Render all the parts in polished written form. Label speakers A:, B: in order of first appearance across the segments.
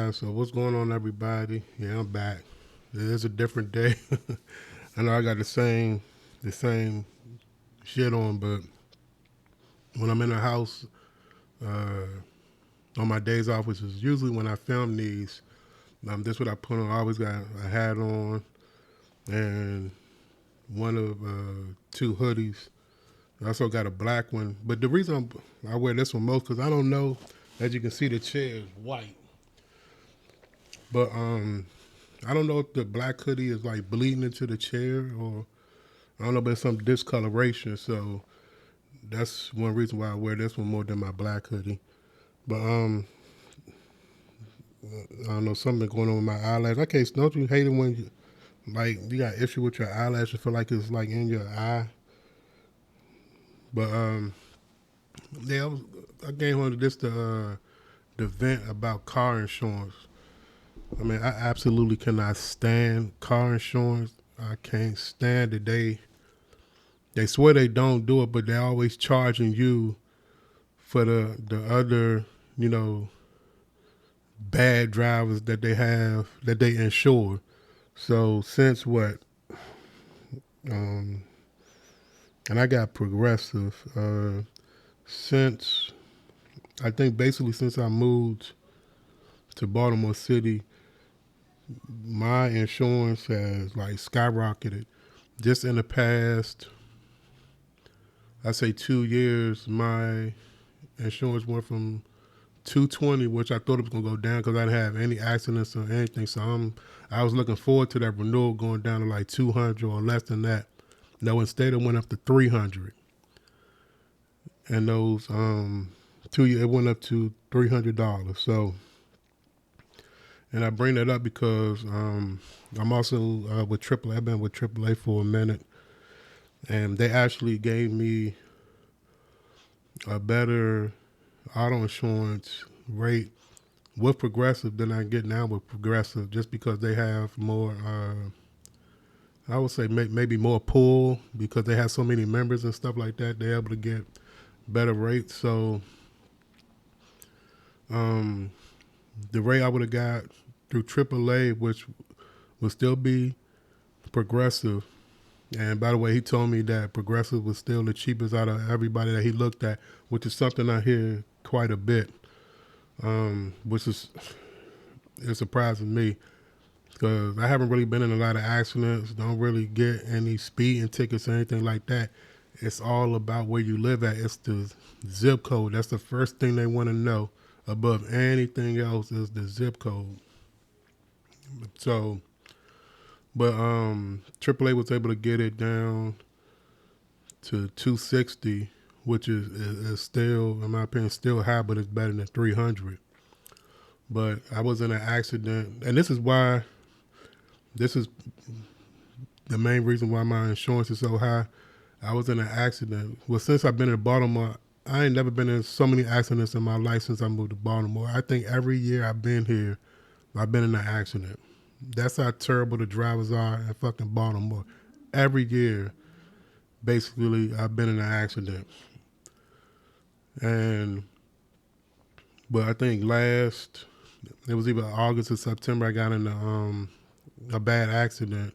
A: man. So what's going on, everybody? Yeah, I'm back. It is a different day. I know I got the same shit on, but when I'm in the house uh, on my days off, which is usually when I film these, this what I put on. I always got a hat on and one of two hoodies. I also got a black one. But the reason I wear this one most because I don't know. As you can see, the chair is white, but I don't know if the black hoodie is like bleeding into the chair or I don't know, but it's some discoloration. So that's one reason why I wear this one more than my black hoodie. But I don't know, something going on with my eyelash. I can't. Don't you hate it when you got issue with your eyelash? You feel like it's like in your eye. But yeah, I came on to this the vent about car insurance. I mean, I absolutely cannot stand car insurance. I can't stand it. They swear they don't do it, but they're always charging you for the other, you know, bad drivers that they have that they insure. So since what, um, and I got progressive since I think basically since I moved to Baltimore City, my insurance has like skyrocketed. Just in the past, I say 2 years, my insurance went from 220, which I thought it was gonna go down because I didn't have any accidents or anything. So I was looking forward to that renewal going down to like 200 or less than that. No, instead it went up to 300, and those 2 years it went up to $300. So, and I bring that up because I'm also with AAA. I've been with AAA for a minute, and they actually gave me a better auto insurance rate with Progressive than I get now with Progressive, just because they have more. I would say maybe more pull because they have so many members and stuff like that. They're able to get better rates. So um, the rate I would have got through AAA, which would still be Progressive. And by the way, he told me that Progressive was still the cheapest out of everybody that he looked at, which is something I hear quite a bit, which is it surprises me because I haven't really been in a lot of accidents. Don't really get any speeding tickets or anything like that. It's all about where you live at. It's the zip code. That's the first thing they want to know. Above anything else is the zip code. So, but AAA was able to get it down to 260, which is still, in my opinion, still high, but it's better than 300. But I was in an accident, and this is the main reason why my insurance is so high. I was in an accident. Well, since I've been in Baltimore, I ain't never been in so many accidents in my life since I moved to Baltimore. I think every year I've been here, I've been in an accident. That's how terrible the drivers are in fucking Baltimore. Every year, basically, I've been in an accident. And, but I think it was either August or September, I got in a bad accident.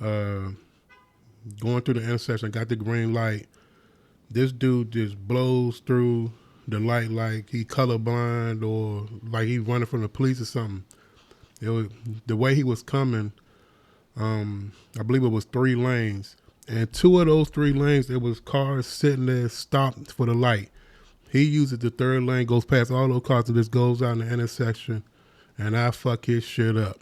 A: Uh, Going through the intersection, got the green light. This dude just blows through the light like he colorblind or like he running from the police or something. It was the way he was coming. I believe it was 3 lanes, and 2 of those 3 lanes there was cars sitting there stopped for the light. He uses the third lane, goes past all those cars, and just goes out in the intersection, and I fuck his shit up.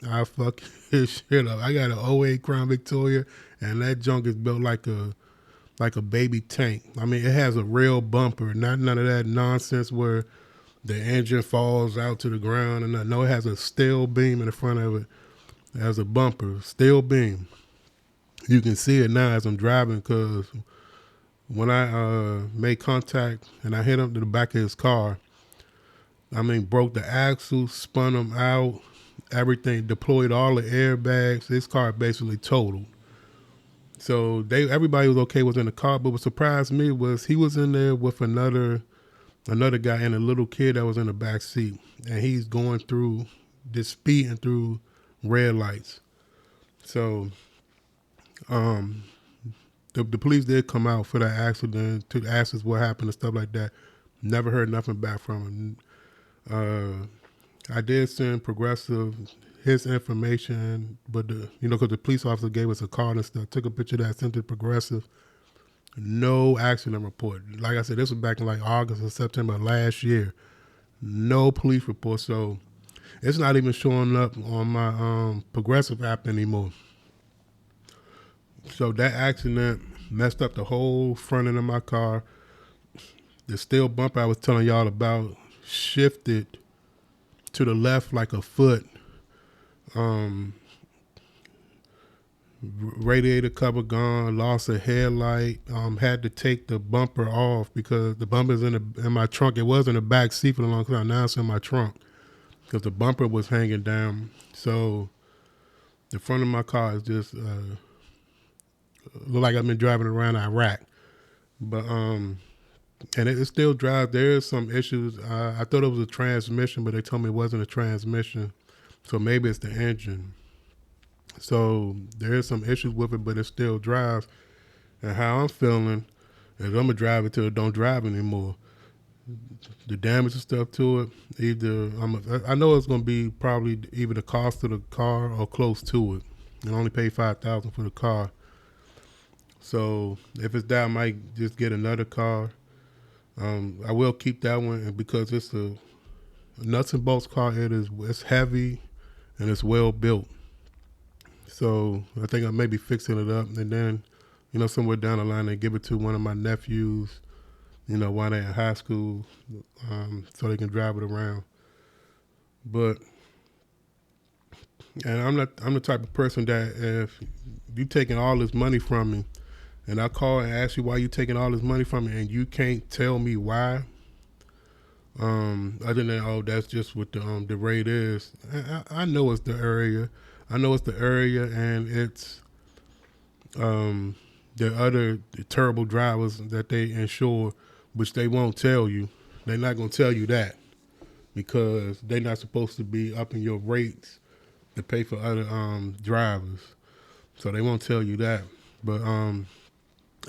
A: I fuck his shit up. I got an '08 Crown Victoria, and that junk is built like a baby tank. I mean, it has a real bumper, not none of that nonsense where the engine falls out to the ground. And no, it has a steel beam in the front of it. It has a bumper, steel beam. You can see it now as I'm driving because when I made contact and I hit him to the back of his car, I mean, broke the axle, spun him out, everything, deployed all the airbags. His car basically totaled. So everybody was okay within the car, but what surprised me was he was in there with another another guy and a little kid that was in the back seat, and he's going through, just speeding through red lights. So the police did come out for that accident to ask us what happened and stuff like that. Never heard nothing back from him. I did send Progressive his information, but because the police officer gave us a card and stuff, took a picture of that, sent it to Progressive. No accident report. Like I said, this was back in like August or September last year. No police report. So it's not even showing up on my Progressive app anymore. So that accident messed up the whole front end of my car. The steel bumper I was telling y'all about shifted to the left like a foot. Radiator cover gone, lost a headlight, had to take the bumper off because the bumper's in my trunk. It was in the back seat for a long time. Now it's in my trunk because the bumper was hanging down. So the front of my car is just look like I've been driving around Iraq. But and it still drives. There is some issues. I thought it was a transmission, but they told me it wasn't a transmission. So maybe it's the engine. So there is some issues with it, but it still drives. And how I'm feeling is I'm gonna drive it till it don't drive anymore. The damage and stuff to it, I know it's gonna be probably either the cost of the car or close to it. And only pay $5,000 for the car. So if it's that, I might just get another car. I will keep that one, and because it's a nuts and bolts car, it's heavy and it's well built. So I think I may be fixing it up, and then, somewhere down the line, I give it to one of my nephews, while they're in high school, so they can drive it around. But, and I'm the type of person that if you taking all this money from me, and I call and ask you why you taking all this money from me, and you can't tell me why, other than that's just what the rate is. I know it's the area. I know it's the area, and it's the other terrible drivers that they insure, which they won't tell you. They're not gonna tell you that because they're not supposed to be upping your rates to pay for other drivers. So they won't tell you that. But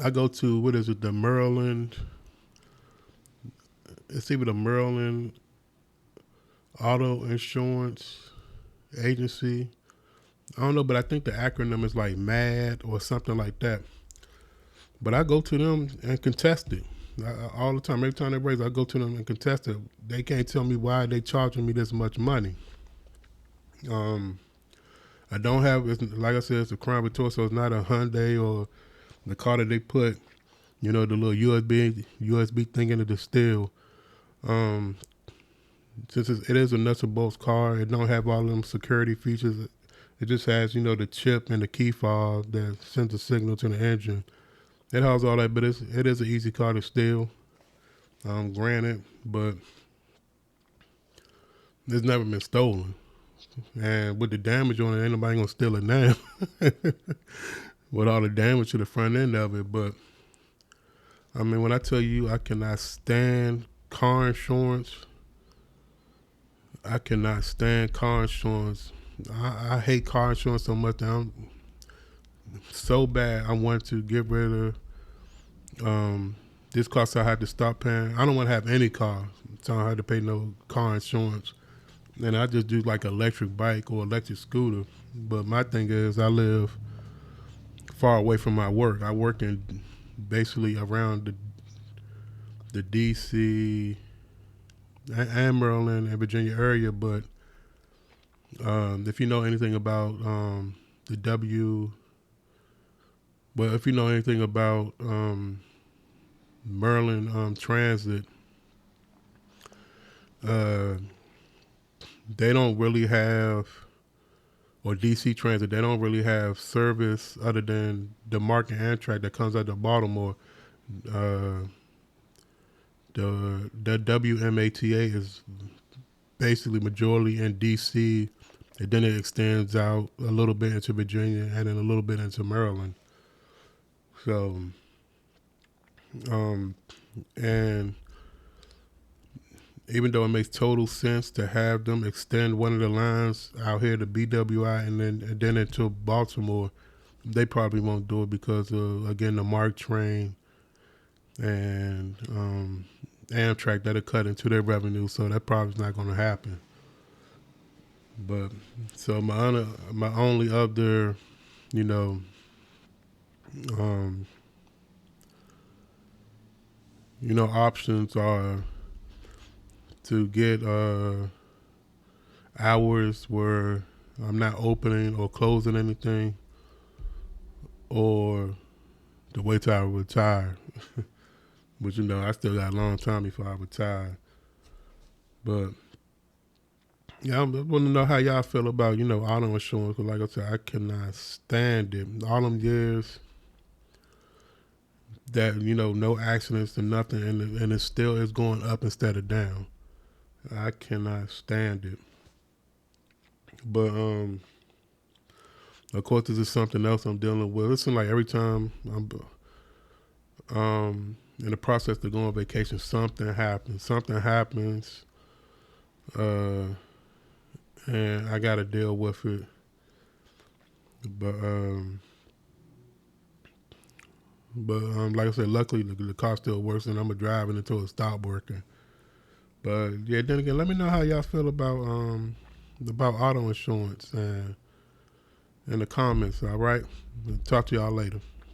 A: I go to, what is it, the Maryland? It's either the Maryland Auto Insurance Agency. I don't know, but I think the acronym is like MAD or something like that. But I go to them and contest it all the time. Every time they raise, I go to them and contest it. They can't tell me why they charging me this much money. I don't have, like I said, it's a Crown Victoria, so it's not a Hyundai or the car that they put, the little USB thing into the steel. Since it is a nuts and bolts car, it don't have all them security features. It just has, the chip and the key fob that sends a signal to the engine. It has all that, but it is an easy car to steal. Granted, but it's never been stolen. And with the damage on it, ain't nobody gonna steal it now. With all the damage to the front end of it. But I mean, when I tell you I cannot stand car insurance, I cannot stand car insurance. I hate car insurance so much that I'm so bad. I want to get rid of this car, so I had to stop paying. I don't want to have any car, so I don't have to pay no car insurance. And I just do like electric bike or electric scooter. But my thing is, I live far away from my work. I work in basically around the DC and Maryland and Virginia area, but if you know anything about if you know anything about Maryland Transit, they don't really have, or DC Transit, they don't really have service other than the Market Amtrak that comes out of Baltimore. The WMATA is basically majority in DC, and then it extends out a little bit into Virginia and then a little bit into Maryland. So, and even though it makes total sense to have them extend one of the lines out here to BWI and then into Baltimore, they probably won't do it because of, again, the MARC train and Amtrak that'll cut into their revenue, so that probably is not going to happen. But so my only other, you know, um, options are to get hours where I'm not opening or closing anything, or to wait till I retire. But I still got a long time before I retire. But yeah, I want to know how y'all feel about auto insurance. Cause like I said, I cannot stand it. All them years that no accidents and nothing, and it still is going up instead of down. I cannot stand it. But of course, this is something else I'm dealing with. It seems like every time I'm in the process to go on vacation, something happens. Something happens, uh, and I got to deal with it. But like I said, luckily the car still works, and I'm driving until it stopped working. But yeah, then again, let me know how y'all feel about auto insurance and in the comments. All right, talk to y'all later.